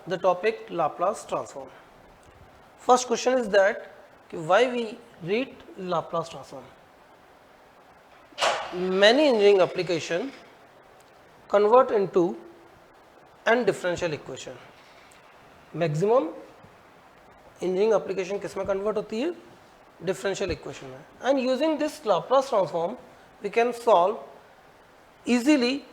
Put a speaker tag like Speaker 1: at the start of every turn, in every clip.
Speaker 1: the topic Laplace transform. First question is that why we read Laplace transform. Many engineering application convert into an differential equation. Maximum engineering application किस में convert होती है? Differential equation में. And using this Laplace transform, we can solve easily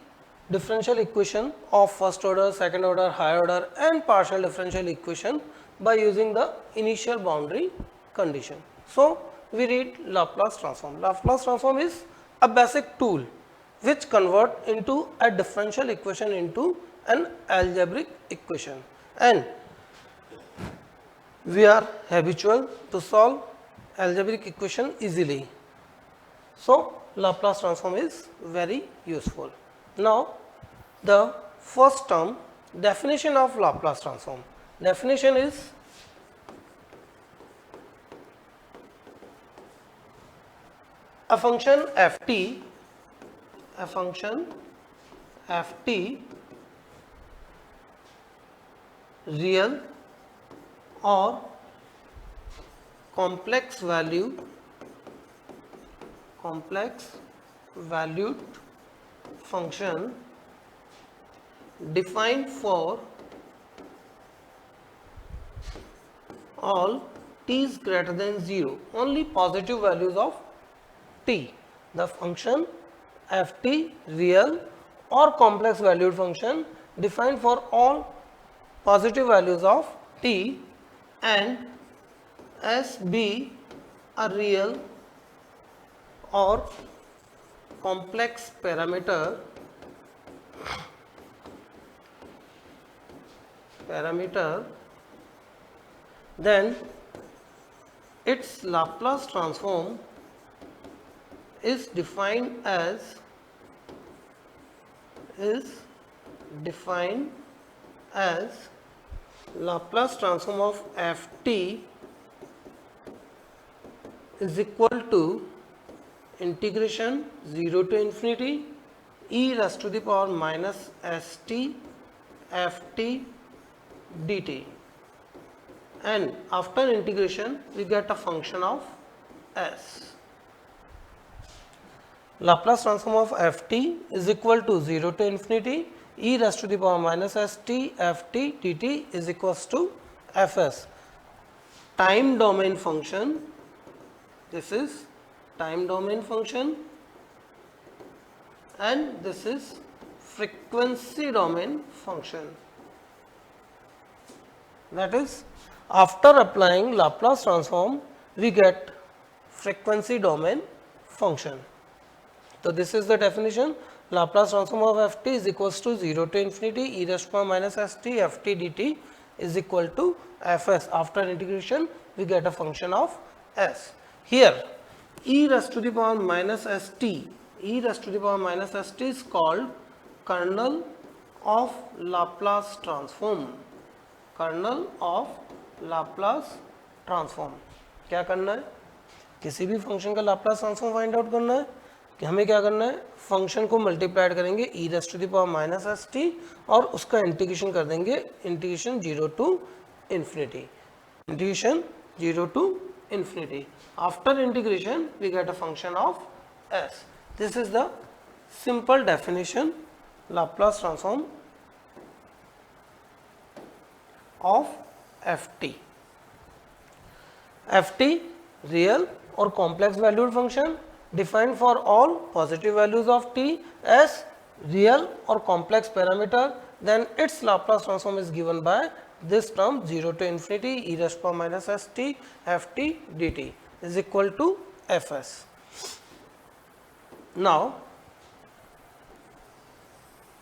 Speaker 1: differential equation of first order, second order, higher order and partial differential equation by using the initial boundary condition. So, we read Laplace transform. Laplace transform is a basic tool which convert into a differential equation into an algebraic equation, and we are habitual to solve algebraic equation easily. So, Laplace transform is very useful. Now, the first term, definition of Laplace transform. Definition is a function ft real or complex valued function defined for all t is greater than 0, only positive values of t. The function ft real or complex valued function defined for all positive values of t and s be a real or complex parameter then its Laplace transform is defined as Laplace transform of ft is equal to integration 0 to infinity e raised to the power minus st ft dt, and after integration we get a function of s. Laplace transform of ft is equal to 0 to infinity e raised to the power minus st ft dt is equals to fs. Time domain function, this is time domain function and this is frequency domain function. That is, after applying Laplace transform we get frequency domain function. So, this is the definition. Laplace transform of ft is equals to 0 to infinity e raised to power minus st ft dt is equal to fs. After integration we get a function of s. Here e raised to the power minus st is called kernel of Laplace transform. क्या करना है? किसी भी function का Laplace transform find out करना है कि हमें क्या करना है, फंक्शन को मल्टीप्लाइड करेंगे e raise to the power minus S t और उसका इंटीग्रेशन कर देंगे, integration 0 to infinity. After integration we get a function of s. This is the simple definition Laplace transform of ft. ft real or complex valued function defined for all positive values of t as real or complex parameter, then its Laplace transform is given by this term 0 to infinity e raised to power minus st ft dt is equal to fs. Now,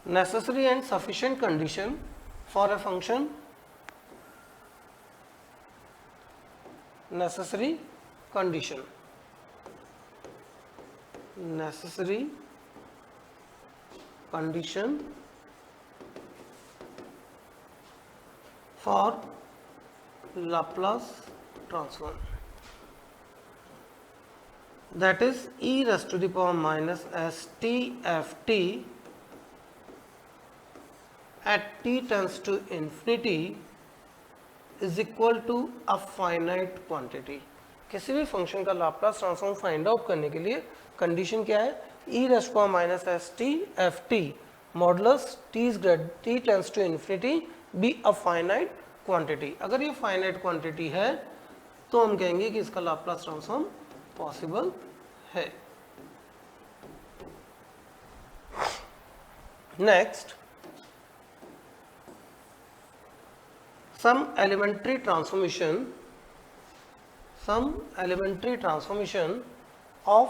Speaker 1: necessary and sufficient condition for a function. Necessary condition for Laplace transform, that is e raised to the power minus st ft at t tends to infinity is equal to a finite quantity. किसी भी function का Laplace transform find out करने के लिए condition क्या है, e raised power minus S T F t modulus t tends to infinity be a finite quantity. अगर ये फाइनाइट क्वांटिटी है तो हम कहेंगे कि इसका लाप्लास ट्रांसफॉर्म पॉसिबल है. Next, some elementary transformation of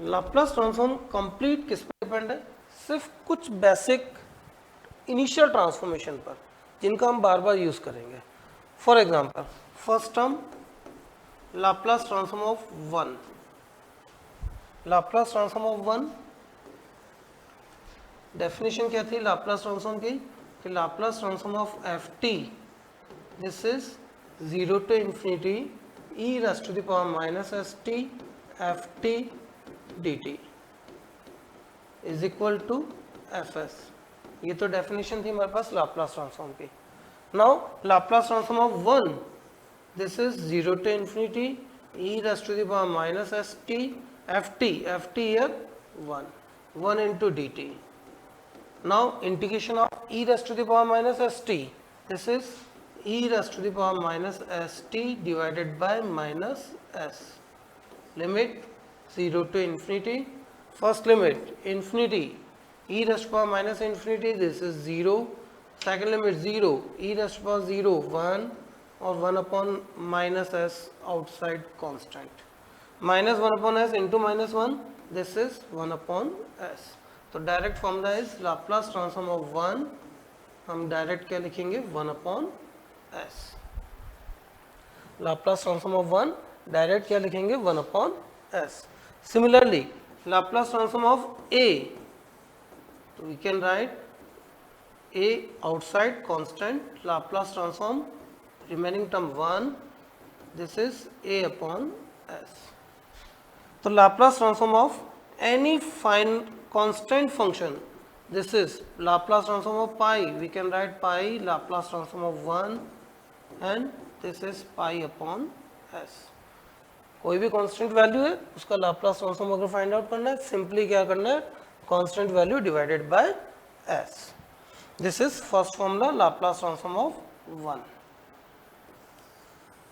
Speaker 1: Laplace transform complete किस पर डिपेंड है, सिर्फ कुछ बेसिक इनिशियल ट्रांसफॉर्मेशन पर जिनका हम बार बार यूज करेंगे. For example, first term Laplace transform of 1. Laplace transform of 1 definition क्या थी लाप्लास ट्रांसफॉर्म की, कि Laplace transform of F t this is 0 to infinity e raised to the power minus s T F T D t is equal to f s. ये तो definition थी हमारे पास Laplace transform की. Now Laplace transform of 1 this is 0 to infinity e raised to the power minus s T F T here 1 into dt. Now integration of e raised to the power minus s T, this is e raised to the power minus s T divided by minus s. Limit 0 to infinity. First limit infinity e raised to power minus infinity, this is 0. Second limit 0 e raised to power 0 1 or 1 upon minus s outside constant. Minus 1 upon s into minus 1, this is 1 upon s. तो direct formula is Laplace transform of 1, हम direct क्या लिखेंगे 1 upon s. Laplace transform of 1 direct क्या लिखेंगे 1 upon s. Similarly, Laplace transform of A, so we can write A outside constant, Laplace transform remaining term 1, this is A upon S. So Laplace transform of any fine constant function, this is Laplace transform of pi, we can write pi Laplace transform of 1 and this is pi upon S. कोई भी constant value है उसका Laplace transform अगर find out करना है, simply क्या करना है constant value divided by s. This is first formula Laplace transform of 1.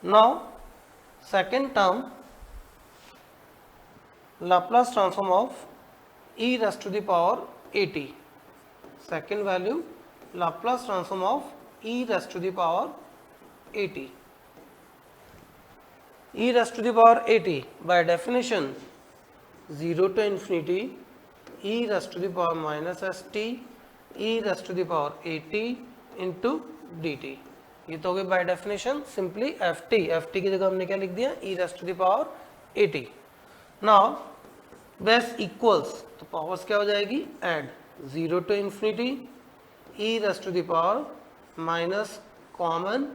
Speaker 1: Now second term Laplace transform of e raised to the power 80. Second value Laplace transform of e raised to the power 80. e raised to the power 80 by definition 0 to infinity e raised to the power minus st e raised to the power 80 into dt. ये तो हो गया by definition simply ft की जगह हमने क्या लिख दिया e raised to the power 80. Now base equals, तो पावर्स क्या हो जाएगी add 0 to infinity e raised to the power minus common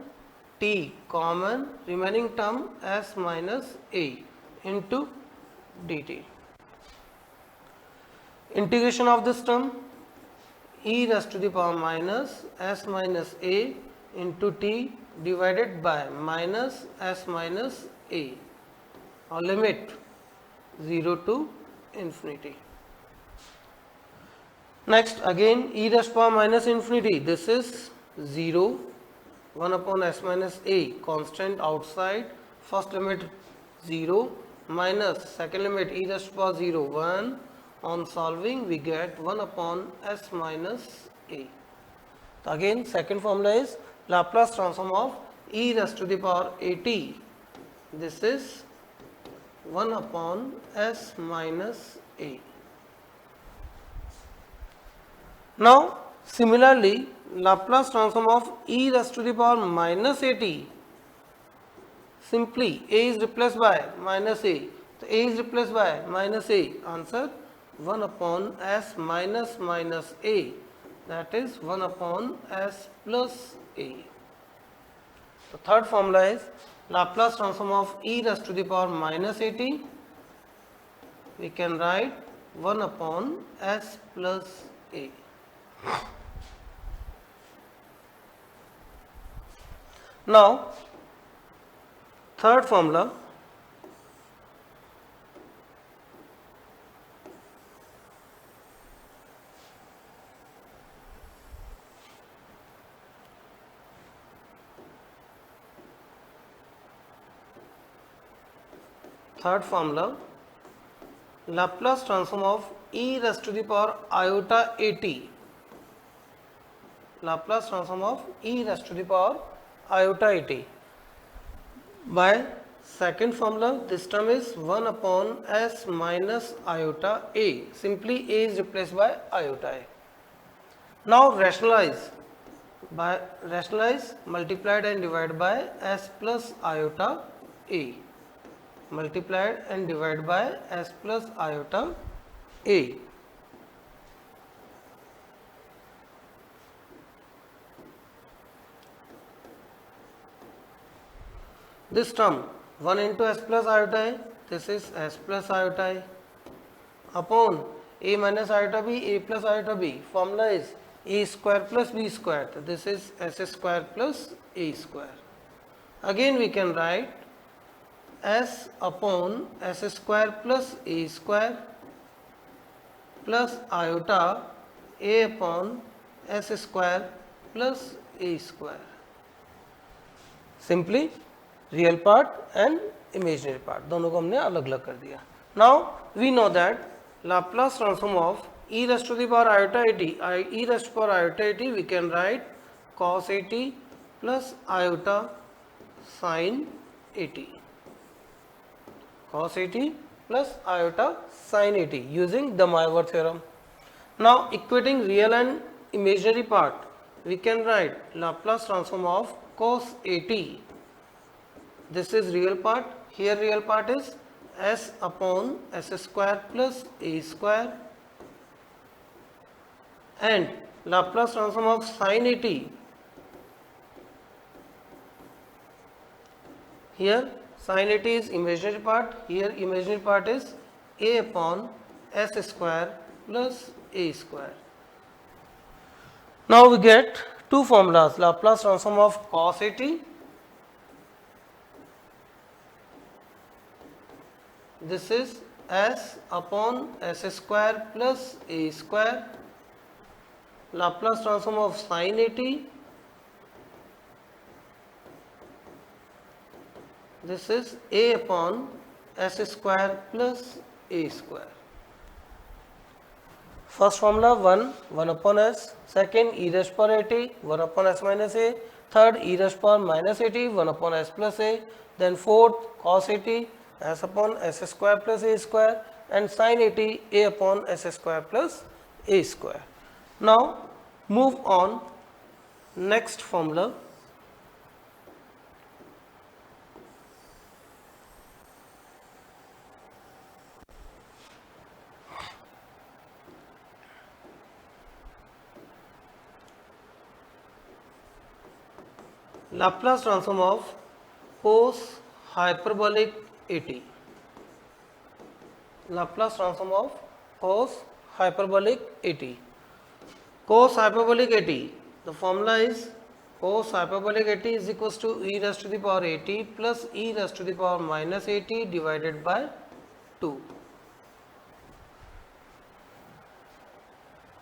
Speaker 1: t common remaining term s minus a into dt. Integration of this term e raised to the power minus s minus a into t divided by minus s minus a, or limit 0 to infinity. Next again e raised to power minus infinity, this is 0 1 upon s minus a constant outside, first limit 0 minus second limit e raised to power 0 1, on solving we get 1 upon s minus a. So again second formula is Laplace transform of e raised to the power 80, this is 1 upon s minus a. Now similarly Laplace transform of e raised to the power minus 80, simply a is replaced by minus a, so a is replaced by minus a, answer 1 upon s minus minus a, that is 1 upon s plus a. The third formula is Laplace transform of e raised to the power minus at. We can write 1 upon s plus a. Now, third formula, Laplace transform of e raised to the power iota at. Laplace transform of e raised to the power iota at. By second formula, this term is 1 upon s minus iota a. Simply a is replaced by iota a. Now rationalize. By rationalize, multiplied and divided by s plus iota a. Multiplied and divided by s plus iota a. This term 1 into s plus iota a, this is s plus iota a, upon a minus iota b, a plus iota b. Formula is a square plus b square. So this is s square plus a square. Again we can write s upon s square plus a square plus iota a upon s square plus a square. Simply real part and imaginary part दोनों को हमने अलग अलग कर दिया. Now we know that Laplace transform of e raised to the power iota at, e raised to the power iota at, we can write cos at plus iota sin at. Cos at plus iota sin at using the Major theorem. Now equating real and imaginary part, we can write Laplace transform of cos at. This is real part. Here real part is s upon s square plus a square, and Laplace transform of sin at. Here sin at is imaginary part. Here imaginary part is a upon s square plus a square. Now we get two formulas. Laplace transform of cos at. This is s upon s square plus a square. Laplace transform of sin at. This is a upon s square plus a square. First formula 1 upon s. Second e raised power at 1 upon s minus a. Third e raised power minus at 1 upon s plus a. Then fourth cos at s upon s square plus a square, and sin at a upon s square plus a square. Now move on next formula. Laplace transform of cos hyperbolic at. Laplace transform of cos hyperbolic at. Cos hyperbolic at, the formula is cos hyperbolic at is equals to e raised to the power at plus e raised to the power minus at divided by 2.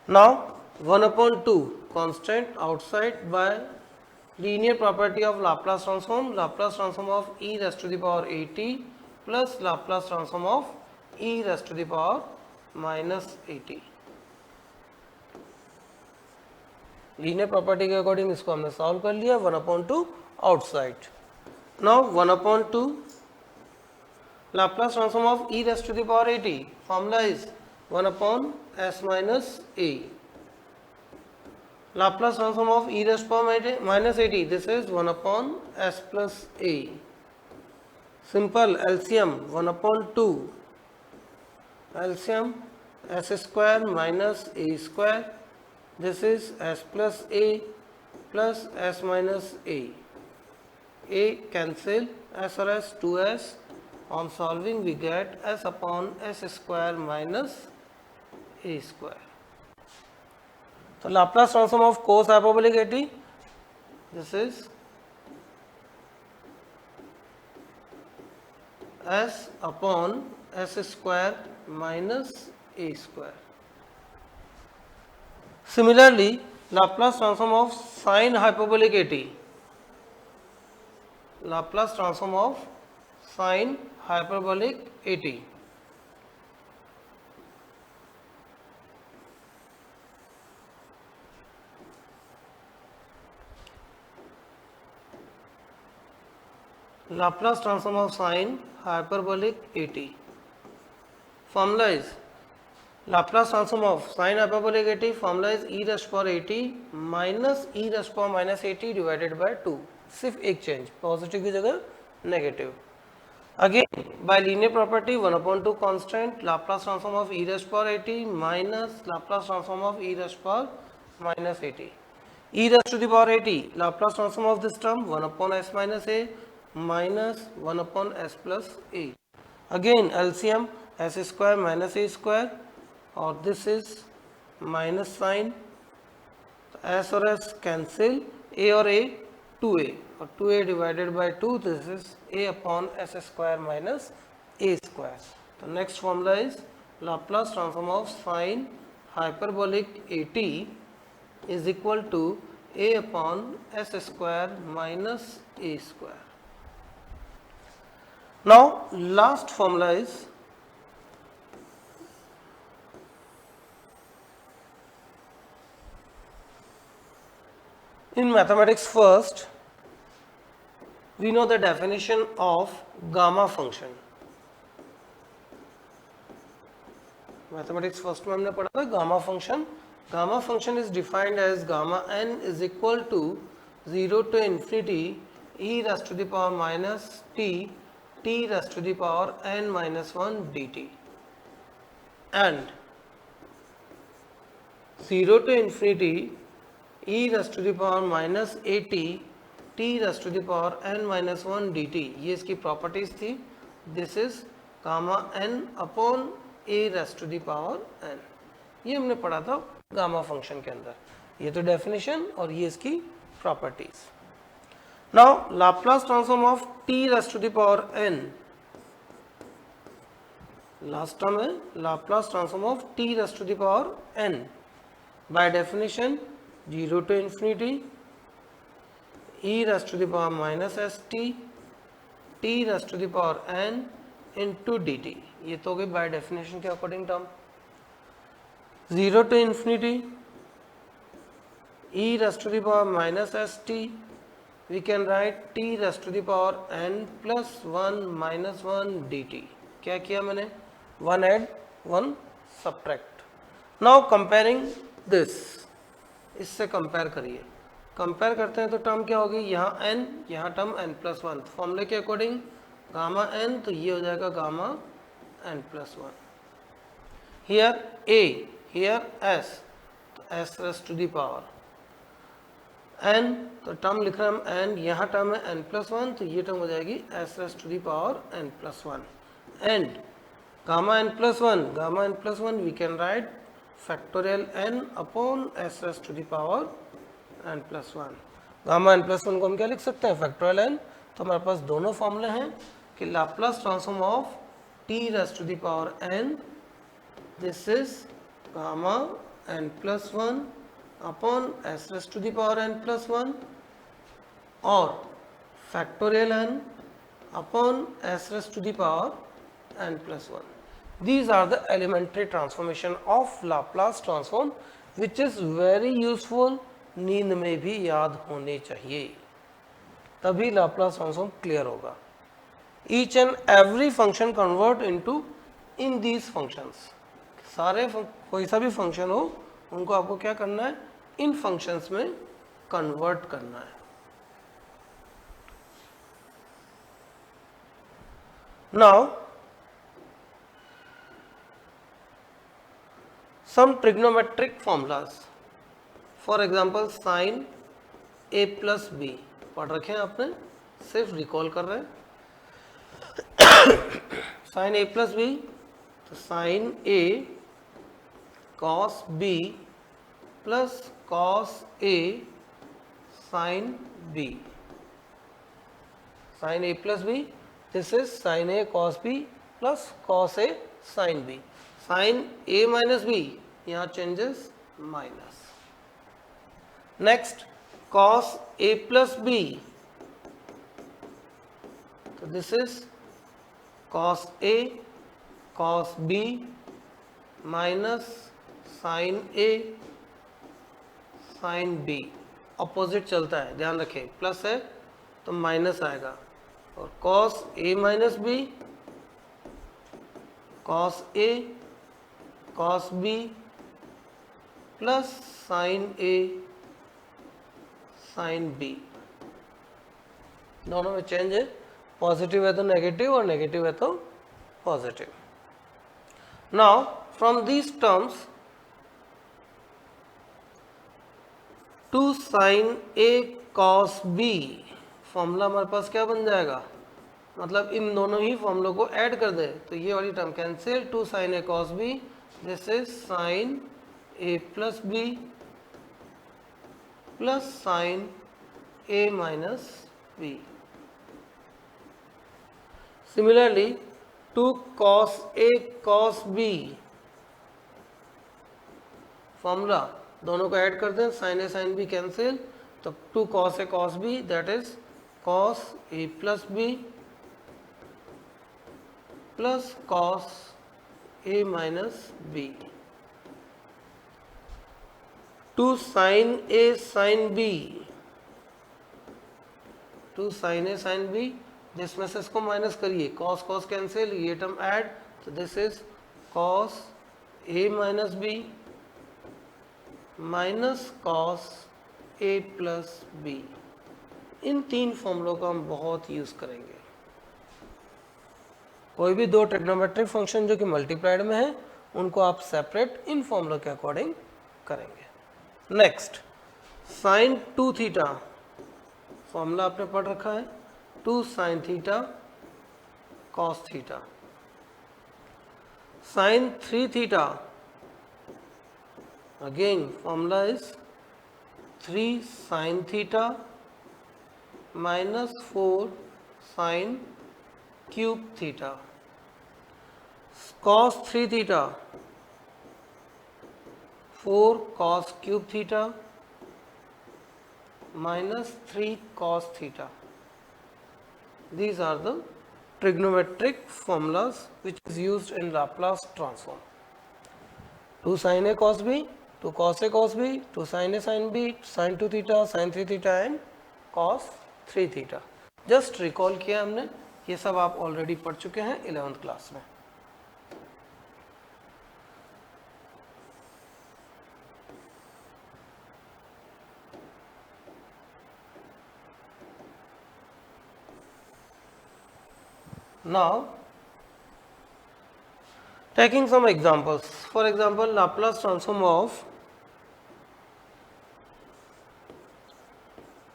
Speaker 1: Now 1 upon 2 constant outside. By linear property of Laplace transform of e raised to the power at plus Laplace transform of e raised to the power minus at. Linear property के according इसको हमने solve कर लिया. 1/2 outside. Now 1/2 Laplace transform of e raised to the power at. Formula is 1 upon s minus a. Laplace transform of e raised to the power minus at. This is 1 upon s plus a. Simple LCM 1/2. LCM s square minus a square. This is s plus a plus s minus a. A cancel, s or s 2s. On solving we get s upon s square minus a square. So Laplace transform of cos hyperbolic at, this is s upon s square minus a square. Similarly, Laplace transform of sin hyperbolic at, Laplace transform of sin hyperbolic at. Laplace transform of sin hyperbolic at. Formula is Laplace transform of sin hyperbolic at, formula is e raised to power at minus e raised to power minus at divided by 2. सिर्फ एक change, positive की जगह negative. Again by linear property 1/2 constant, Laplace transform of e raised to power at minus Laplace transform of e raised to power minus at. E raised to the power at, Laplace transform of this term 1 upon s minus a minus 1 upon s plus a. Again LCM s square minus a square, और this is minus sign, s और s cancel, a और a 2a, और 2a divided by 2, this is a upon s square minus a square. The next formula is Laplace transform of sin hyperbolic at is equal to a upon s square minus a square. Now last formula is in mathematics. First we know the definition of gamma function. Mathematics first में हमने पढ़ा था gamma function. Gamma function is defined as gamma n is equal to 0 to infinity e raised to the power minus t raised to the power n minus 1 dt, and 0 to infinity e raised to the power minus at t raised to the power n minus 1 dt. ये इसकी properties थी. This is gamma n upon a raised to the power n. ये हमने पढ़ा था gamma function के अंदर. ये तो डेफिनेशन और ये इसकी properties. Now Laplace transform of t raised to the power n, last term है Laplace transform of t raised to the power n. By definition 0 to infinity e raised to the power minus st t raised to the power n into dt. ये तो हो गई by definition के according term. 0 to infinity e raised to the power minus st, we can write t raised to the power n plus 1 minus 1 dt. क्या किया मैंने? 1 add 1 subtract. Now comparing this, इससे compare करिए. Compare करते हैं तो term क्या होगी? यहाँ n, यहाँ टर्म n प्लस 1. फॉर्मूले के अकॉर्डिंग गामा n, तो ये हो जाएगा gamma n plus 1. Here a, here s, तो s raise to the power n, तो टर्म लिख रहे हैं हम n, यहाँ टर्म है n प्लस 1, तो ये टर्म हो जाएगी s raise to the power n plus 1. And gamma n plus 1, gamma n plus 1 we can write factorial n upon s raise to the power n plus 1. Gamma n plus 1 को हम क्या लिख सकते हैं? Factorial n. तो हमारे पास दोनों फॉर्मूले हैं कि Laplace transform of t raise to the power n, this is gamma n plus 1 upon s raise to the power n plus 1, और factorial n upon s raised to the power n plus 1. These are the elementary transformation of Laplace transform, which is very useful. नींद में भी याद होने चाहिए, तभी Laplace transform clear होगा. Each and every function convert into in these functions. सारे कोई सा भी फंक्शन हो उनको आपको क्या करना है? इन फंक्शंस में कन्वर्ट करना है. Now some trigonometric formulas, for example sine a plus b पढ़ रखे हैं आपने, सिर्फ रिकॉल कर रहे हैं। साइन ए प्लस बी, तो sine a cos b plus cos a sine b, sine a plus b, this is sine a cos b plus cos a sine b. Sine a minus b, यहाँ changes minus. Next cos a plus b, तो this is cos a cos B minus sign a sine B. Opposite चलता है, ध्यान रखें, plus है तो minus आएगा। और cos A minus B, cos a cos b plus sine a sine B, दोनों में चेंज है, पॉजिटिव है तो नेगेटिव और नेगेटिव है तो positive. Now from these terms 2 sine a cos b, formula हमारे पास क्या बन जाएगा, मतलब इन दोनों ही फॉर्मूलों को ऐड कर दे तो ये वाली term cancel, 2 sine a cos b, this is sine a plus b plus sine a minus b. Similarly 2 cos a cos b, formula दोनों को ऐड करते हैं, sine a sine b cancel, तो 2 cos a cos b, that is cos a plus b plus cos a minus b. 2 sin a sin b, 2 sin a sin b, जिसमें से इसको minus करिए, cos cos cancel, ये term add, तो this is cos a minus B minus cos a plus B. इन तीन फॉर्मूलों का हम बहुत यूज करेंगे। कोई भी दो ट्रिग्नोमेट्रिक फंक्शन जो कि मल्टीप्लाइड में है, उनको आप सेपरेट इन फॉर्मूलों के अकॉर्डिंग करेंगे। नेक्स्ट साइन 2 थीटा, फॉर्मूला आपने पढ़ रखा है, 2 sine theta cos theta. Sine 3 theta, again formula is 3 sine theta minus 4 sine cube theta. Cos 3 theta, 4 cos cube theta minus 3 cos theta. These are the trigonometric formulas which is used in Laplace transform. 2 sin a cos b, 2 cos a cos b, 2 sin a sin b, sin 2 theta, sin 3 theta and cos 3 theta. Just recall किया हमने, ये सब आप already पढ़ चुके हैं 11th class में। Now taking some examples, for example Laplace transform of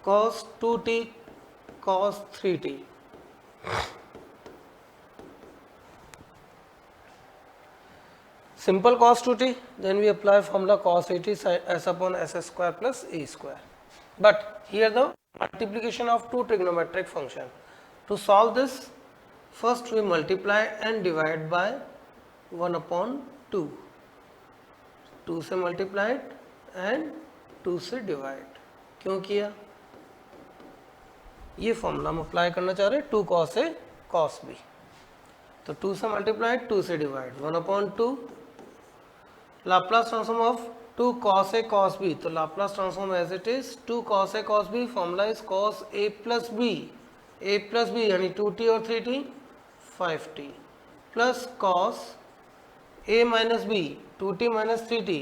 Speaker 1: cos 2t cos 3t. Simple cos 2t, then we apply formula cos 80 sin s upon s square plus a square. But here the multiplication of two trigonometric function. To solve this, first we multiply and divide by 1 upon 2. 2 से multiplied and 2 से divide. क्यों किया? ये formula हम apply करना चाह रहे हैं, 2 cos a cos b. तो 2 से मल्टीप्लाइड, 2 से divide, 1 upon 2. Laplace transform of 2 cos a cos b, तो Laplace transform as it is 2 cos a cos b, formula is cos a plus b, a plus b यानी 2t और 3t 5t plus cos a माइनस b 2t minus 3t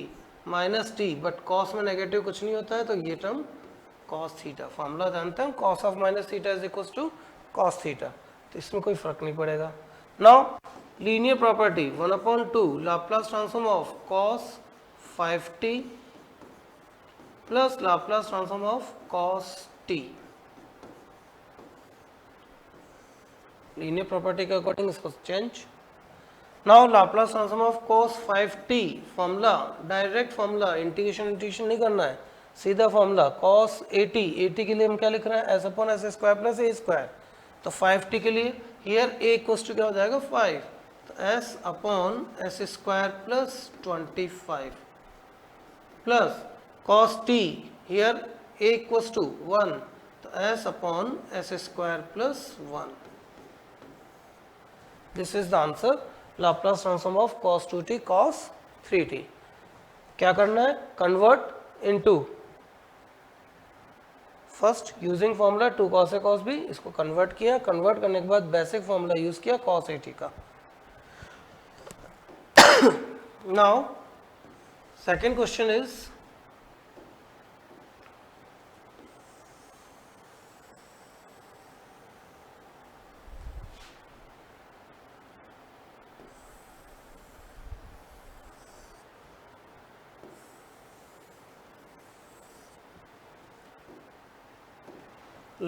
Speaker 1: minus t, but cos में negative कुछ नहीं होता है तो ये टर्म cos थीटा, फॉर्मूला जानते हैं cos of minus theta is equal to cos theta, तो इसमें कोई फर्क नहीं पड़ेगा. Now linear property 1/2 Laplace transform of cos 5t plus Laplace transform of cos t. Linear property के अकॉर्डिंग इसको change. Now Laplace transform of cos 5t formula, direct formula, integration नहीं करना है, सीधा फॉर्मूला cos 80 के लिए हम क्या लिख रहे हैं, s upon s square plus a square. तो 5t के लिए हियर a इक्वल्स टू क्या हो जाएगा 5, तो s upon s square plus 25 plus cos t here a equals to 1, तो s upon s square plus 1. This is the answer. Laplace transform of cos 2t cos 3t. क्या करना है, convert into, first using formula 2 cos a cos b, इसको convert किया, convert करने के बाद basic formula use किया cos 80 का. Now second question is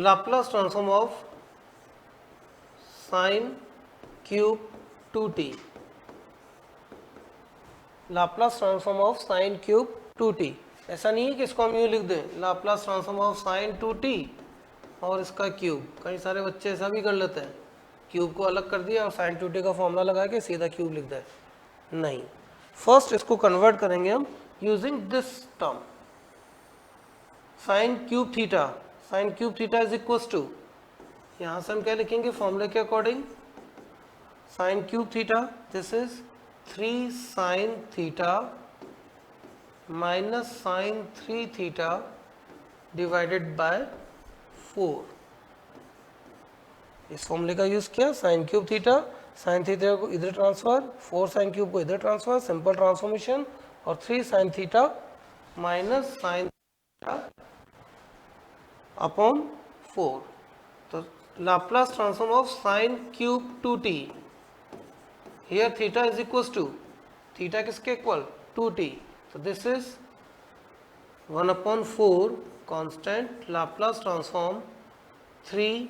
Speaker 1: Laplace transform of sin cube 2t. Laplace transform of sin cube 2t. ऐसा नहीं है कि इसको हम यूँ लिख दें Laplace transform of sin 2t और इसका क्यूब. कई सारे बच्चे ऐसा भी कर लेते हैं, क्यूब को अलग कर दिया और sin 2t का फॉर्मूला लगा के सीधा क्यूब लिख दें. नहीं, फर्स्ट इसको कन्वर्ट करेंगे हम using this term sin cube theta. Sine cube theta is equals to, यहाँ से हम क्या लिखेंगे फॉर्मूले के according, sine cube theta this is 3 sine theta minus sine 3 theta divided by 4. इस फॉर्मूले का यूज किया, sine cube theta, sine theta को इधर ट्रांसफर, 4 साइन क्यूब को इधर ट्रांसफर, सिंपल ट्रांसफॉर्मेशन, और 3 sine theta minus sine theta upon 4. तो Laplace transform of sine cube 2t, here theta is equals to, theta किसके इक्वल 2t, तो this is 1 upon 4 constant Laplace transform 3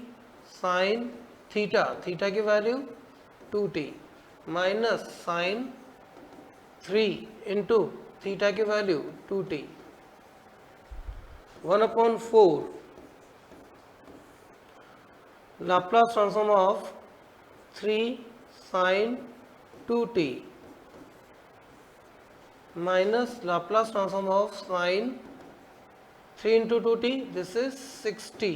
Speaker 1: sine theta, theta की value 2t minus sine 3 into theta की value 2t, 1 upon 4 Laplace transform of 3 sin 2t minus Laplace transform of sin 3 into 2t, this is 6t.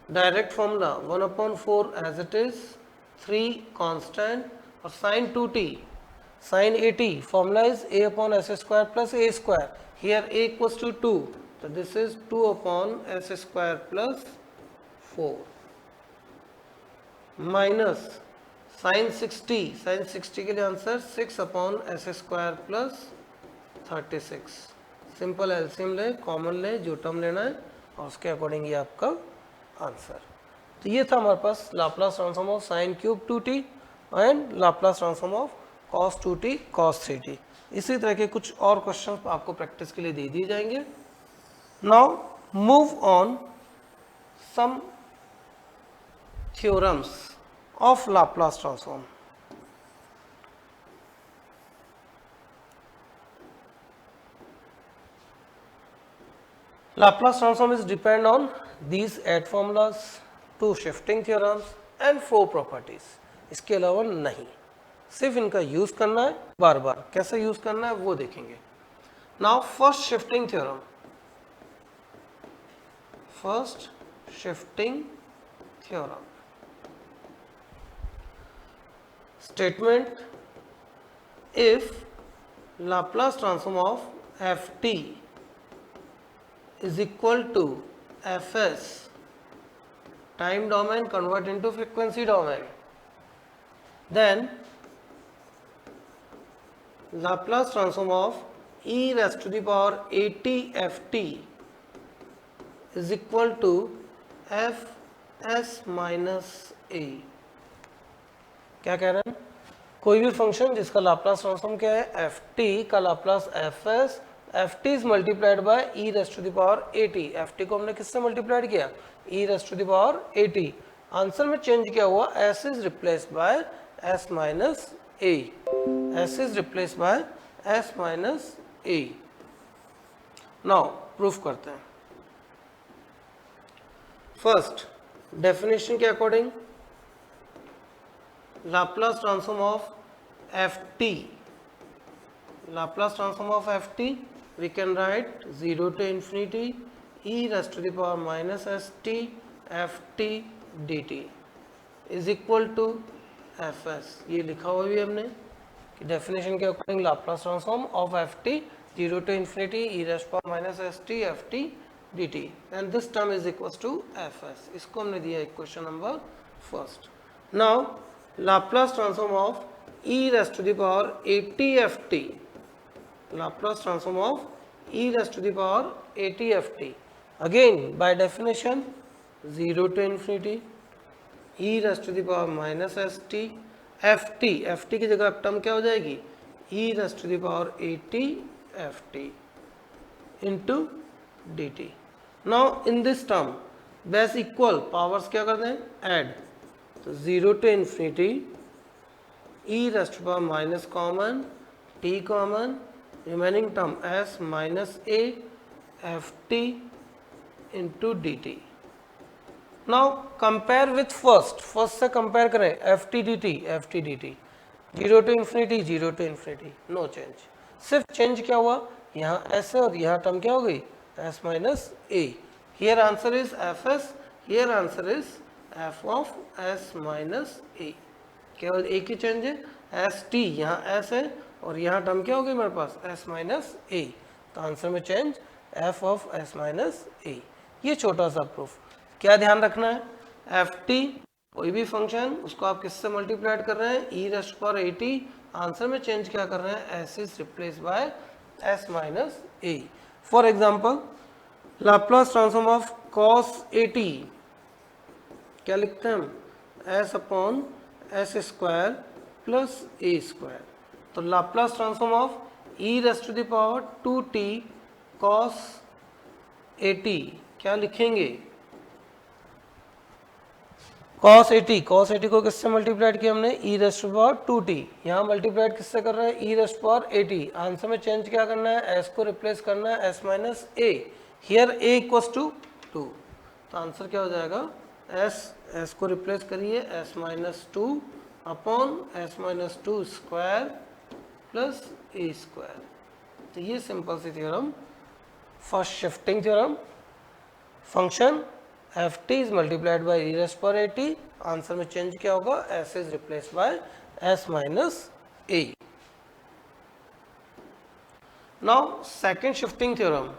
Speaker 1: Direct formula 1 upon 4 as it is, 3 constant, और sin 2t, sin 80 formula is a upon s square plus a square. Here a equals to 2. So this is 2 upon s square plus 4 minus sin 60, sin 60 के लिए answer 6 upon s square plus 36. Simple LCM ले, common ले, जो term लेना है और उसके according ये आपका आंसर. तो ये था हमारे पास Laplace transform of sine cube 2t and Laplace transform of cos 2t cos 3t. इसी तरह के कुछ और क्वेश्चंस आपको प्रैक्टिस के लिए दे दिए जाएंगे. Now move on some theorems of Laplace transform. Laplace transform is depend on these 8 formulas, 2 shifting theorems and 4 properties. इसके अलावा नहीं, सिर्फ इनका यूज करना है बार बार. कैसे यूज करना है वो देखेंगे. Now first shifting theorem. First shifting theorem. Statement: if Laplace transform of ft is equal to fs, time domain convert into frequency domain, then Laplace transform of e raised to the power at ft is equal to fs minus a. क्या कह रहे हैं, कोई भी function जिसका Laplace transform क्या है, F T का Laplace F S, F T is multiplied by E raised to the power A T. F T को हमने किससे मल्टीप्लाइड किया, E raised to the power A T. Answer में change क्या हुआ, S is replaced by S minus A, S is replaced by S minus A. Now proof करते हैं। First definition के according Laplace transform of F T, Laplace transform of F T we can write 0 to infinity e raised to the power minus st ft dt is equal to fs। ये लिखा हुआ भी हमने कि definition के according Laplace transform of F T 0 to infinity e raised to the power minus st ft dt and this term is equals to fs। इसको हमने दिया equation number first. Now Laplace transform of e raised to the power 80 ft, Laplace transform of e raised to the power 80 ft, again by definition 0 to infinity e raised to the power minus st ft, ft की जगह term क्या हो जाएगी, e raised to the power 80 ft into dt। now in this term base equal powers क्या कर दें, add, तो 0 to infinity e raised to the power minus common t common, remaining term s minus a ft into dt। now compare with first से compare करें ft dt 0 to infinity 0 to infinity no change, सिर्फ change क्या हुआ, यहाँ s है और यहाँ term क्या हो गई s minus a। here answer is fs, here answer is f of s minus a, केवल एक ही चेंज है, एस टी यहाँ एस है और यहाँ टर्म क्या हो गई मेरे पास s माइनस ए, तो आंसर में change f of s minus A. ये छोटा सा प्रूफ। क्या ध्यान रखना है, एफ टी कोई भी फंक्शन उसको आप किससे मल्टीप्लाइड कर रहे हैं, ई रेस्ट पावर 80, आंसर में चेंज क्या कर रहे हैं, s is replace by s minus A. For example Laplace transform of cos 80 क्या लिखते हैं हम, s upon S square plus A square, तो Laplace transform of e raised to the power 2t cos 80 क्या लिखेंगे, cos 80 को किससे multiplied किया हमने, e raised to power 2t, यहाँ मल्टीप्लाइड किससे कर रहे हैं, e रेस्ट पावर 80, आंसर में चेंज क्या करना है, s को रिप्लेस करना है s minus a, here a equals to 2, तो आंसर क्या हो जाएगा, s को रिप्लेस करिए s minus 2 upon s minus 2 square plus A square. तो ये सिंपल सी theorem, first shifting theorem, function F T is multiplied by E raised power 80, answer में चेंज क्या होगा, s is replace by s minus A. Now second shifting theorem,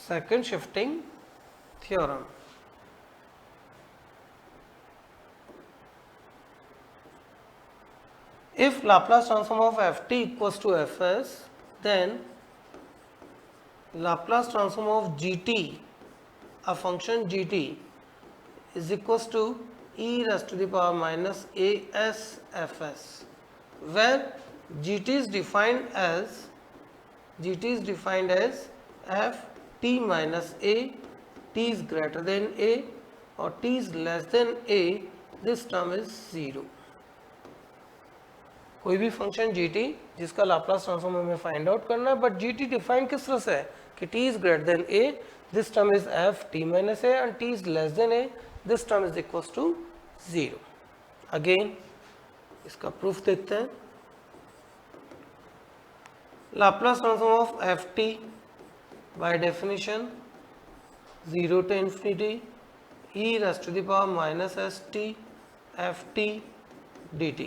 Speaker 1: second shifting theorem। If Laplace transform of ft equals to fs, then Laplace transform of gt, a function gt, is equals to e raised to the power minus as fs, where gt is defined as f t minus a, t is greater than a or t is less than a, this term is 0। कोई भी function gt जिसका Laplace transform हमें find out करना है, but gt defined किस तरह से है कि t is greater than a, this term is f t minus a and t is less than a, this term is equals to 0। Again इसका proof देखते हैं। Laplace transform of F T by definition 0 to infinity e raised to the power minus st ft dt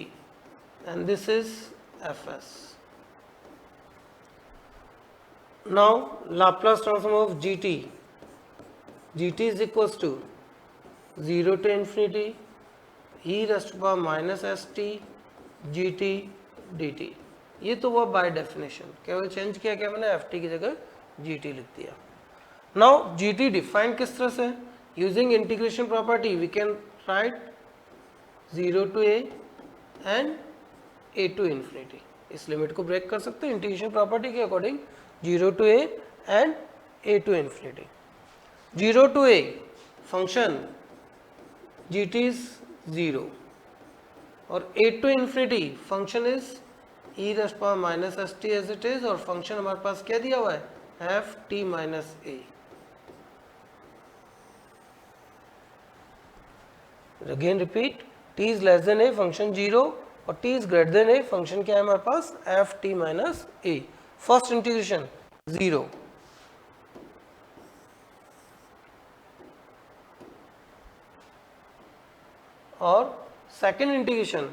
Speaker 1: and this is fs। now Laplace transform of gt is equals to 0 to infinity e raised to the power minus st gt dt, ये तो हुआ by definition, केवल change किया क्या मैंने, ft की जगह gt लिख दिया। नाउ gt डिफाइंड किस तरह से, Using integration property we can write 0 to a and a to infinity. इस लिमिट को ब्रेक कर सकते हैं इंटीग्रेशन प्रॉपर्टी के according 0 to a and a to infinity. 0 to a function gt is 0 और a to infinity function is e raised power minus st as it is और function हमारे पास क्या दिया हुआ है f t minus a. Again repeat, t is less than a function 0 और t is greater than a function क्या है हमारे पास f t minus a. First integration 0 और second integration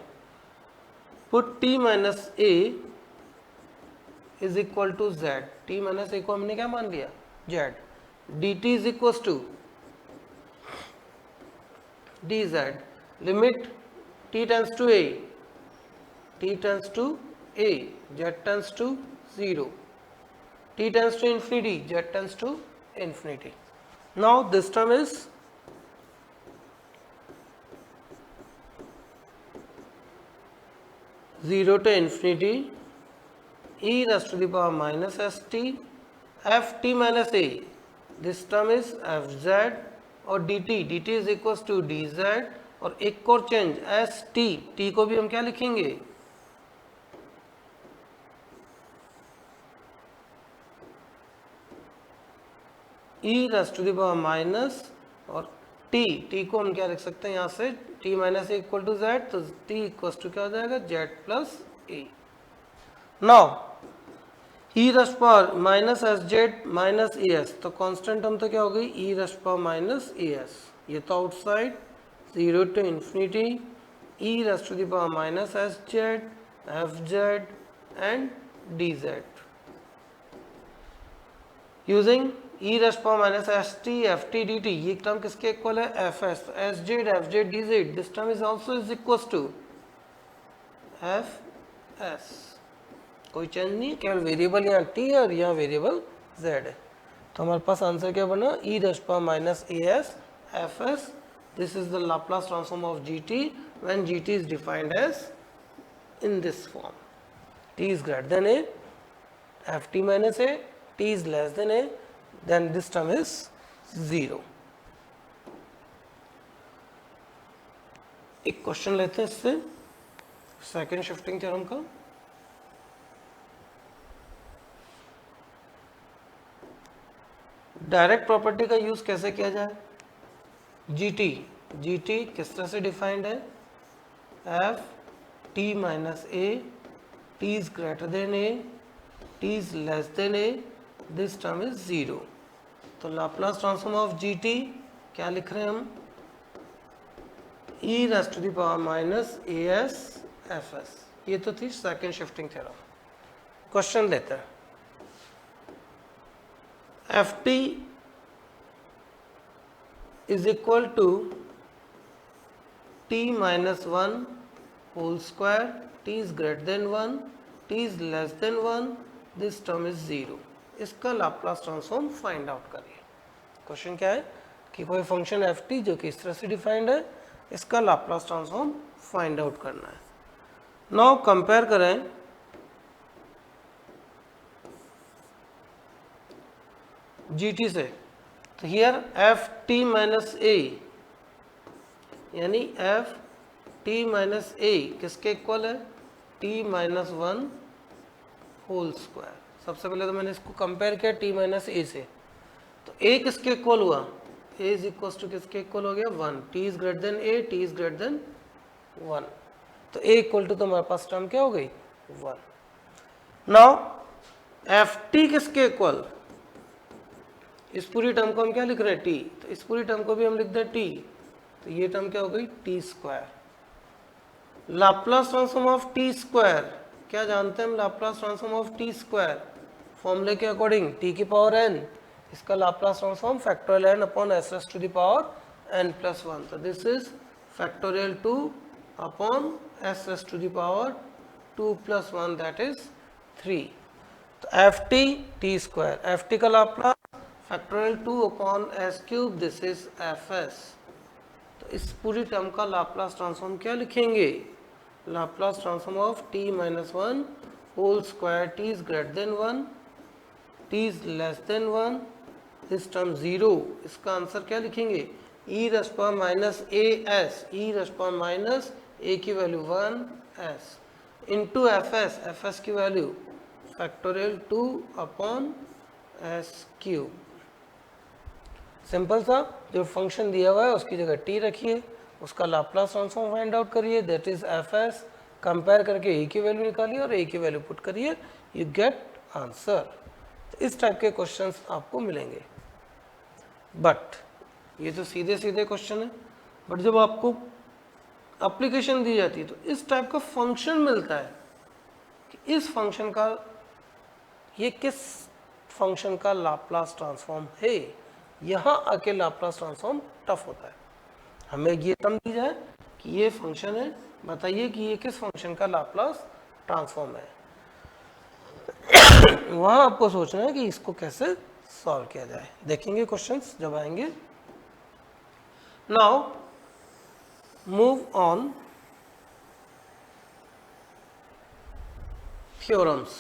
Speaker 1: put t minus a is equal to z. t minus a को हमने क्या मान लिया z. dt is equal to dz. Limit t tends to a, t tends to a, z tends to 0, t tends to infinity, z tends to infinity. Now this term is zero to infinity e raised to the power minus st f t minus a. This term is fz और dt is equals to dz और एक और change st, t को भी हम क्या लिखेंगे e raised to the power minus और t को हम क्या लिख सकते हैं यहाँ से t minus a equal to z, तो t इक्वल टू क्या हो जाएगा z plus a. Now e raised power minus s z minus A s, तो कांस्टेंट टर्म तो क्या हो गई e raised power माइनस ए एस. ये तो outside 0 to infinity e raised to the power minus s z f z and d z. Using e raised power minus st ft dt, ये term किसके equal है fs. sz fz dz, this term is also is equal to fs. कोई change नहीं, केवल variable यहाँ t है और यहाँ वेरिएबल z है. तो हमारे पास आंसर क्या बना e raised power minus as fs. This is the Laplace transform of gt when gt is defined as in this form. t is greater than a, ft minus a, t is less than a, then this term is 0. एक question लेते हैं इससे second shifting theorem का. Direct property का use कैसे किया जाए. gt किस तरह से डिफाइंड है f t minus a, t is greater than a, t is less than a, this term is 0. तो लाप्लास ट्रांसफॉर्म ऑफ gt क्या लिख रहे हैं हम e raised to the power minus as fs. ये तो थी सेकेंड शिफ्टिंग थ्योरम. क्वेश्चन लेते हैं. ft is equal to t minus 1 whole square, t is greater than 1, t is less than 1, this term is 0. इसका Laplace transform find out करिए. Question क्या है कि कोई फंक्शन एफ टी जो कि इस तरह से डिफाइंड है, इसका लाप्लास ट्रांसफॉर्म फाइंड आउट करना है. नाउ कंपेयर करें जीटी से. तो हियर एफ टी माइनस ए यानी एफ टी माइनस ए किसके इक्वल है टी माइनस 1 होल स्क्वायर. सबसे पहले तो मैंने इसको कंपेयर किया t माइनस ए से. तो a किसके इक्वल हुआ a इज इक्वल टू किसके इक्वल हो गया 1. t is greater then a, t is greater then 1. तो a इक्वल टू तो हमारे पास टर्म क्या हो गई 1. नाउ एफ टी किसके इक्वल, इस पूरी टर्म को हम क्या लिख रहे हैं t, तो इस पूरी टर्म को भी हम लिख दें t. तो ये टर्म क्या हो गई t square. Laplace transform of t square क्या जानते हैं हम. Laplace transform of t square फॉर्मूले के अकॉर्डिंग t की पावर n, इसका Laplace transform factorial n upon s s to the power n plus 1. तो this is factorial 2 upon s s to the power 2 plus 1 that is 3. तो F t t square, F T का Laplace factorial 2 upon S cube, this is F S. तो इस पूरी term का Laplace transform क्या लिखेंगे? Laplace transform of t minus one whole square, t is greater than one, t is less than one, this term zero. इसका answer क्या लिखेंगे? e raise power minus A S, e raise power minus A की value 1s into F S की value factorial 2 upon S cube. Simple सा, जो function दिया हुआ है उसकी जगह t रखिए, उसका लाप्लास ट्रांसफॉर्म फाइंड आउट करिए, that is F S. Compare करके a की वैल्यू निकालिए और a की वैल्यू पुट करिए, यू गेट आंसर। तो इस टाइप के क्वेश्चंस आपको मिलेंगे। बट ये तो सीधे सीधे क्वेश्चन है, बट जब आपको एप्लीकेशन दी जाती है तो इस टाइप का फंक्शन मिलता है कि इस फंक्शन का, ये किस फंक्शन का लाप्लास ट्रांसफॉर्म है, यहाँ आके लाप्लास ट्रांसफॉर्म टफ होता है। हमें ये टर्म दी जाए कि ये फंक्शन है, बताइए कि ये किस फंक्शन का लाप्लास ट्रांसफॉर्म है, वहाँ आपको सोचना है कि इसको कैसे सॉल्व किया जाए। देखेंगे क्वेश्चंस जब आएंगे। Now move on theorems.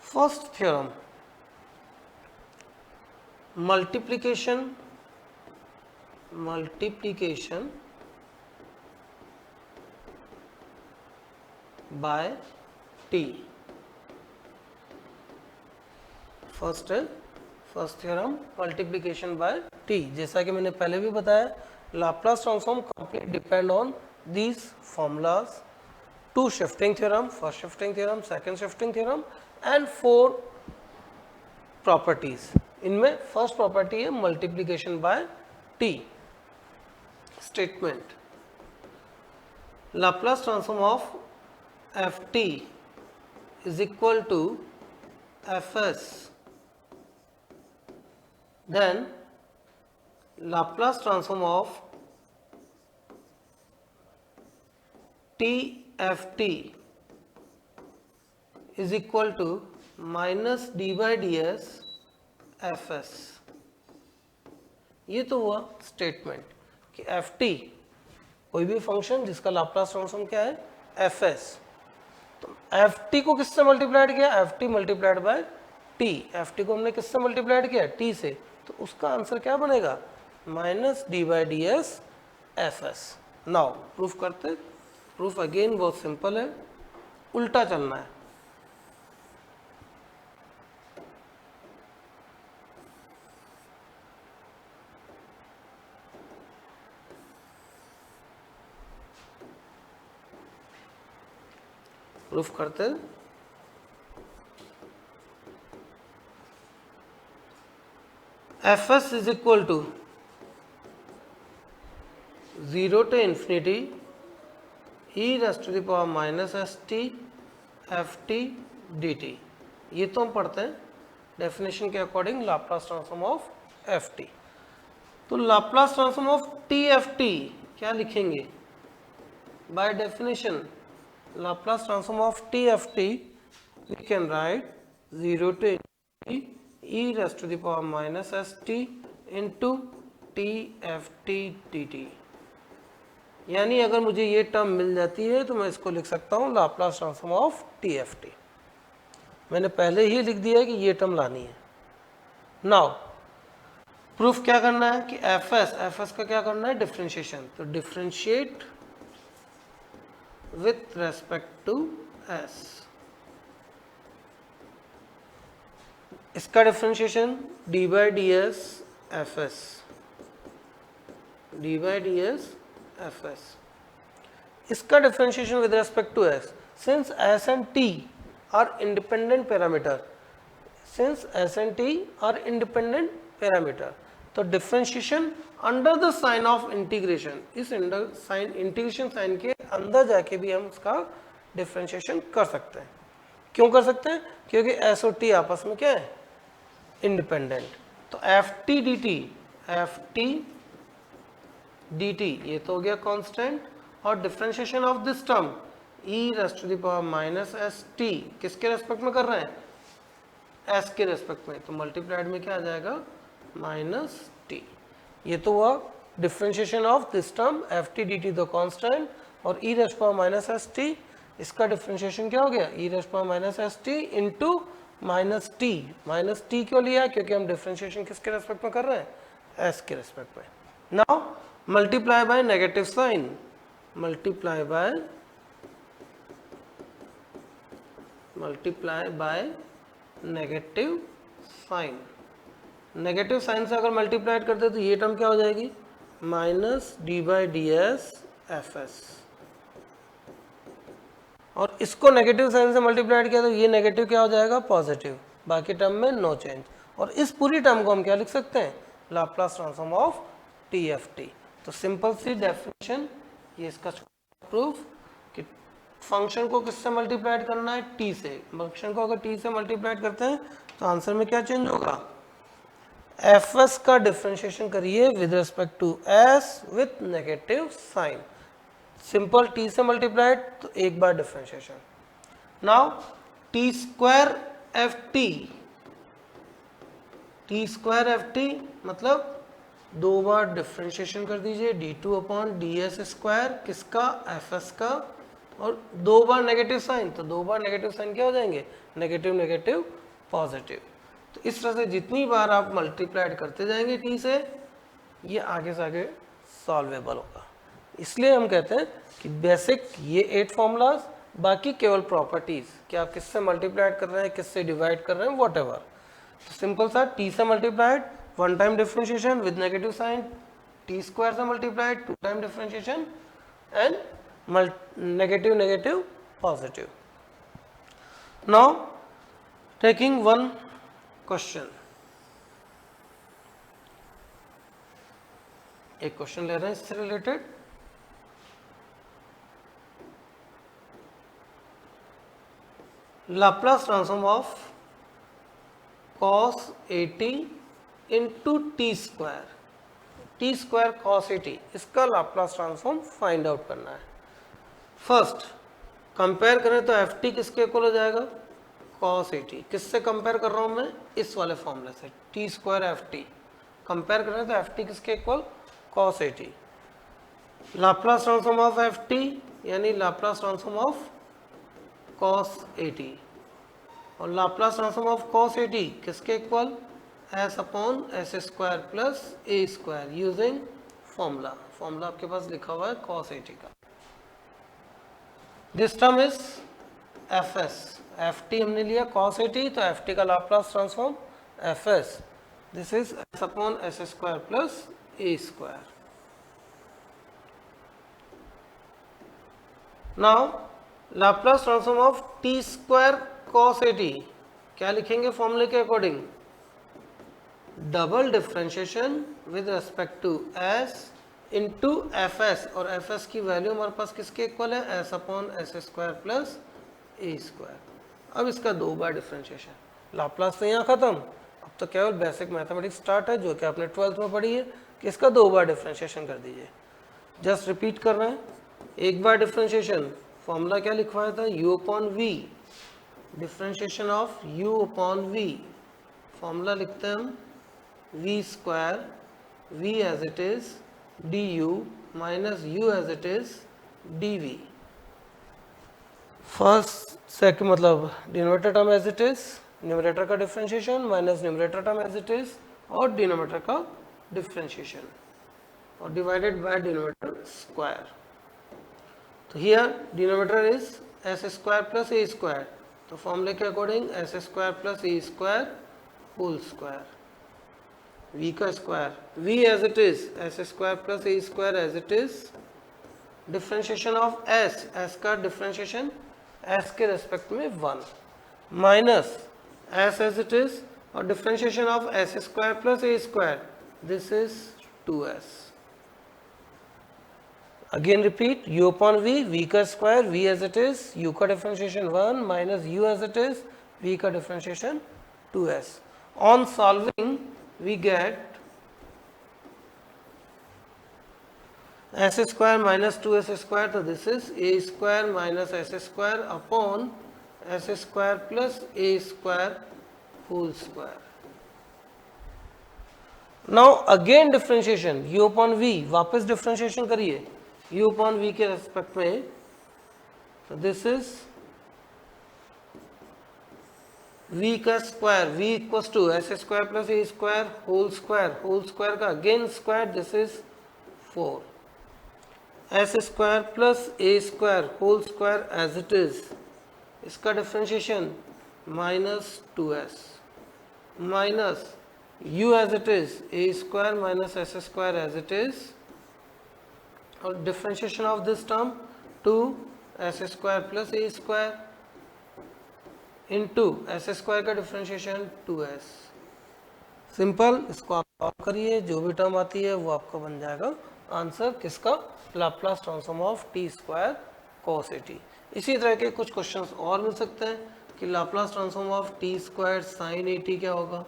Speaker 1: First theorem, multiplication by t। First theorem multiplication by t। जैसा कि मैंने पहले भी बताया, Laplace transform complete depend on these formulas, two shifting theorem, first shifting theorem, second shifting theorem and four properties। इनमें first property है multiplication by t। Statement, Laplace transform of F T is equal to f s, then Laplace transform of TFT is equal to minus d by ds fs। ये तो हुआ statement कि ft कोई भी function जिसका Laplace transform क्या है fs, तो ft को किससे मल्टीप्लाइड किया? ft multiplied by t। ft को हमने किससे मल्टीप्लाइड किया? t से, तो उसका आंसर क्या बनेगा? Minus D by D S F S. Now proof करते। प्रूफ अगेन बहुत सिंपल है, उल्टा चलना है। प्रूफ करते, F S is equal to 0 to infinity e raise to the power minus S T F T D T. ये तो हम पढ़ते हैं डेफिनेशन के according Laplace transform of F T. तो Laplace transform of T F T क्या लिखेंगे? By definition Laplace transform of T F t we can write 0 to infinity e raise to the power minus S T into t F T D t. यानी अगर मुझे ये term मिल जाती है तो मैं इसको लिख सकता हूँ Laplace transform of T F T. मैंने पहले ही लिख दिया है कि ये टर्म लानी है। नाउ प्रूफ क्या करना है कि एफ एस का क्या करना है? डिफरेंशिएशन। तो differentiate with respect to S. इसका differentiation D by D S F S, D by D S F S. इसका differentiation with respect to S, since S and T are independent parameter, since S and T are independent parameter, तो differentiation under the sign of integration, इस integration sign के अंदर जाके भी हम इसका differentiation कर सकते हैं। क्यों कर सकते हैं? क्योंकि एस और टी आपस में क्या है? इंडिपेंडेंट। तो F T D t, F T D T ये तो हो गया कांस्टेंट, और differentiation of this term e raise to the power minus S t किसके रेस्पेक्ट में कर रहे हैं? एस के रेस्पेक्ट में, तो मल्टीप्लाइड में क्या आ जाएगा माइनस टी। ये तो हुआ differentiation of this term F T D T the constant और e raised power minus S T, इसका डिफ्रेंशिएशन क्या हो गया e raised power minus S T into minus T क्यों लिया, क्योंकि हम डिफ्रेंशिएशन किसके रेस्पेक्ट में कर रहे हैं एस के रेस्पेक्ट में। Now multiply by negative sign, multiply by negative sign, negative sign से अगर मल्टीप्लाइड करते तो ये टर्म क्या हो जाएगी minus D by D S F S, और इसको नेगेटिव साइन से मल्टीप्लाइड किया तो ये नेगेटिव क्या हो जाएगा पॉजिटिव, बाकी टर्म में नो चेंज। और इस पूरी टर्म को हम क्या लिख सकते हैं Laplace transform of T F T. तो सिंपल सी डेफिनेशन, ये इसका प्रूफ कि फंक्शन को किससे मल्टीप्लाइड करना है टी से, फंक्शन को अगर टी से मल्टीप्लाइड करते हैं तो आंसर में क्या चेंज होगा एफ एस का डिफ्रेंशिएशन करिए with respect to S with negative sign, simple T से मल्टीप्लाइड तो एक बार differentiation. Now T square F T मतलब दो बार डिफ्रेंशिएशन कर दीजिए D two upon D S square किसका एफ एस का, और दो बार नेगेटिव साइन तो दो बार नेगेटिव साइन क्या हो जाएंगे नेगेटिव नेगेटिव पॉजिटिव। तो इस तरह से जितनी बार आप मल्टीप्लाइड करते जाएंगे टी से ये आगे से आगे सॉल्वेबल होगा। इसलिए हम कहते हैं कि बेसिक ये 8 फॉर्मूलाज, बाकी केवल प्रॉपर्टीज कि आप किससे मल्टीप्लाइड कर रहे हैं किससे डिवाइड कर रहे हैं वॉट एवर। तो सिंपल सा टी से multiplied one time differentiation with negative sign, T square से multiplied two time differentiation and negative negative positive. Now taking one question, एक क्वेश्चन ले रहे हैं इससे related. Laplace transform of cos 80 into T square cos 80, इसका Laplace transform find out करना है। First compare करें तो एफ टी किसके इक्वल हो जाएगा cos 80, किससे कंपेयर कर रहा हूं मैं इस वाले फॉर्मूले से T square F T, compare करें तो एफ टी किसके equal cos 80, Laplace transform of F T यानी लाप्लास ट्रांसफॉर्म ऑफ cos 80, और लाप्लास ट्रांसफॉर्म ऑफ cos 80 किसके equal S upon S square plus A square using formula आपके पास लिखा हुआ है cos 80 का। This term is F S, F T हमने लिया cos 80 तो एफ टी का Laplace transform F S, this is S upon S square plus A square. Now Laplace transform of T square cos 80 क्या लिखेंगे फॉर्मूले के according double differentiation with respect to S into F S, और F S की value हमारे पास किसके equal है S upon S square plus A square. अब इसका दो बार डिफ्रेंशिएशन, लाप्लास तो यहाँ खत्म, अब तो केवल बेसिक मैथमेटिक्स स्टार्ट है जो कि आपने 12th में पढ़ी है कि इसका दो बार डिफ्रेंशिएशन कर दीजिए। जस्ट रिपीट कर रहे हैं, एक बार डिफ्रेंशिएशन फॉर्मूला क्या लिखवाया था u upon V, differentiation of u upon V, formula लिखते हैं हम v square v as it is du minus u as it is dv। First second मतलब denominator term as it is, numerator का differentiation minus numerator term as it is और denominator का differentiation और divided by denominator square. तो here denominator is S square plus A square, तो फॉर्मूले के according S square plus A square whole square, v का square v as it is S square plus A square as it is, differentiation of s का differentiation s के respect में 1 minus s as it is और differentiation of S square plus A square, this is 2s। Again repeat u upon v का square v as it is, u का differentiation 1 minus u as it is, v का differentiation 2s। On solving we get s square minus 2s square, so this is a square minus s square upon s square plus a square whole square. Now again differentiation u upon v, वापस differentiation करिए u upon v के respect में। तो this is v का square, v equals to S square plus A square whole square, whole square का again square, this is 4 S square plus A square whole square as it is, इसका differentiation minus 2s minus u as it is A square minus S square as it is, और differentiation of this term 2 S square plus A square into S square का differentiation 2s। Simple, इसको आप solve करिए, जो भी term आती है वो आपका बन जाएगा आंसर किसका, Laplace transform of T square cos A T. इसी तरह के कुछ क्वेश्चंस और मिल सकते हैं कि Laplace transform of T square sine A T क्या होगा,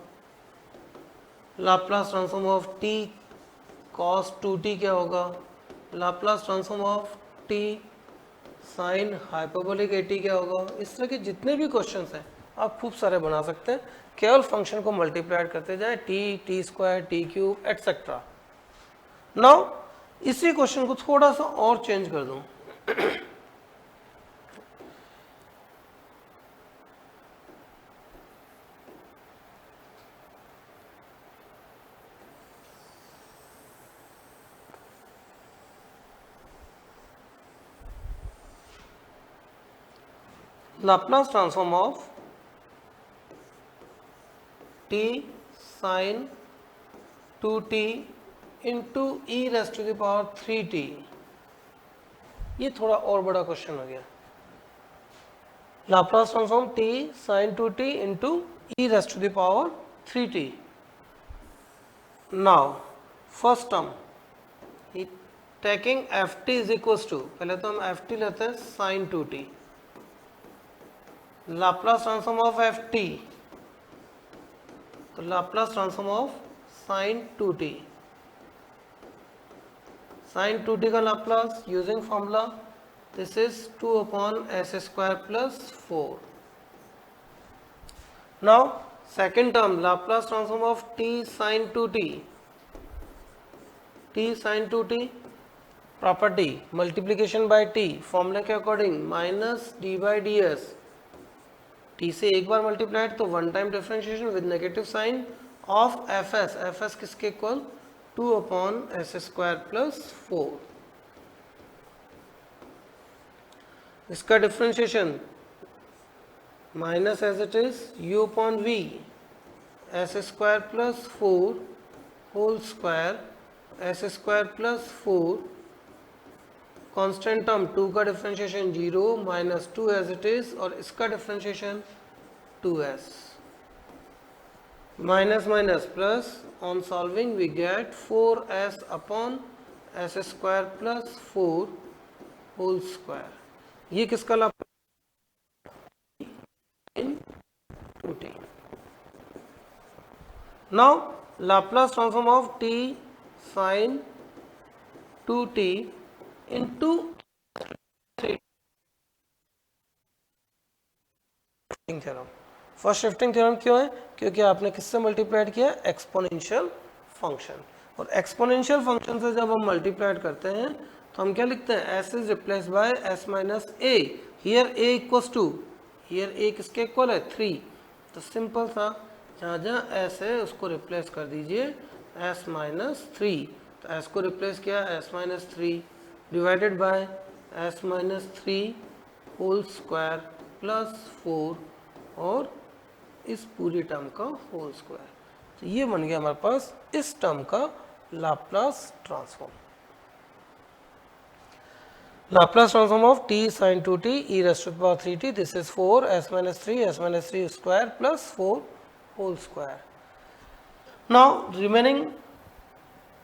Speaker 1: Laplace transform of T cos 2t क्या होगा, Laplace transform of T sine hyperbolic A T क्या होगा। इस तरह के जितने भी क्वेश्चंस हैं आप खूब सारे बना सकते हैं, केवल फंक्शन को मल्टीप्लाई करते जाएं, t square t cube etcetera. Now इसी क्वेश्चन को थोड़ा सा और चेंज कर दूं, Laplace transform of t sin 2t into e raise to the power 3t। ये थोड़ा और बड़ा क्वेश्चन हो गया। Laplace transform t sin 2t into e raise to the power 3t। Now first term taking ft is equals to, पहले तो हम ft लेते हैं sin 2t, Laplace transform of ft, तो Laplace transform of sin 2t, sin 2t का लाप्लास using formula, this is 2 upon S square plus 4। Now second term Laplace transform of t sin 2t, t sin 2t property multiplication by t, formula के according minus D by D S, t से एक बार multiplied तो one time differentiation with negative sign of F S किसके equal 2 upon S square plus 4। इसका differentiation minus as it is u upon v s square plus 4 whole square s square plus 4, constant term 2 का differentiation 0 minus 2 as it is, और इसका differentiation 2s minus minus plus, on solving we get 4s upon S square plus 4 whole square. ये किसका Laplace इन 2t। Now Laplace transform of t sin 2t into theorem. First shifting theorem क्यों है, क्योंकि आपने किससे मल्टीप्लाइड किया, exponential function, और एक्सपोनेंशियल फंक्शन से जब हम मल्टीप्लाइड करते हैं तो हम क्या लिखते हैं, s is replace by s minus a, here a equals to, here a किसके इक्वल है 3, तो सिंपल सा जहाँ जहाँ s है उसको रिप्लेस कर दीजिए s माइनस 3, तो s को रिप्लेस किया s minus 3 divided by s minus 3 whole square plus 4 और इस पूरी टर्म का होल स्क्वायर। तो ये बन गया हमारे पास इस टर्म का Laplace transform. Laplace transform of t sin 2t e raised to the power 3t, this is 4 s minus 3 square plus 4 whole square. Now remaining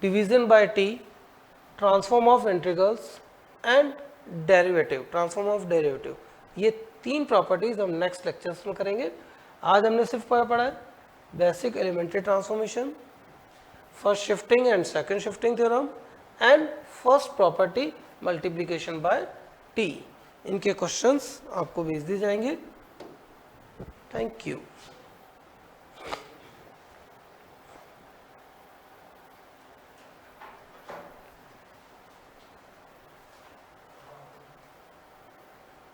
Speaker 1: division by t, transform of integrals and derivative, transform of derivative, ये तीन properties हम next lectures में करेंगे। आज हमने सिर्फ पढ़ा है basic elementary transformation, first shifting and second shifting theorem, and first property multiplication by t। इनके क्वेश्चंस आपको भेज दिए जाएंगे। Thank you.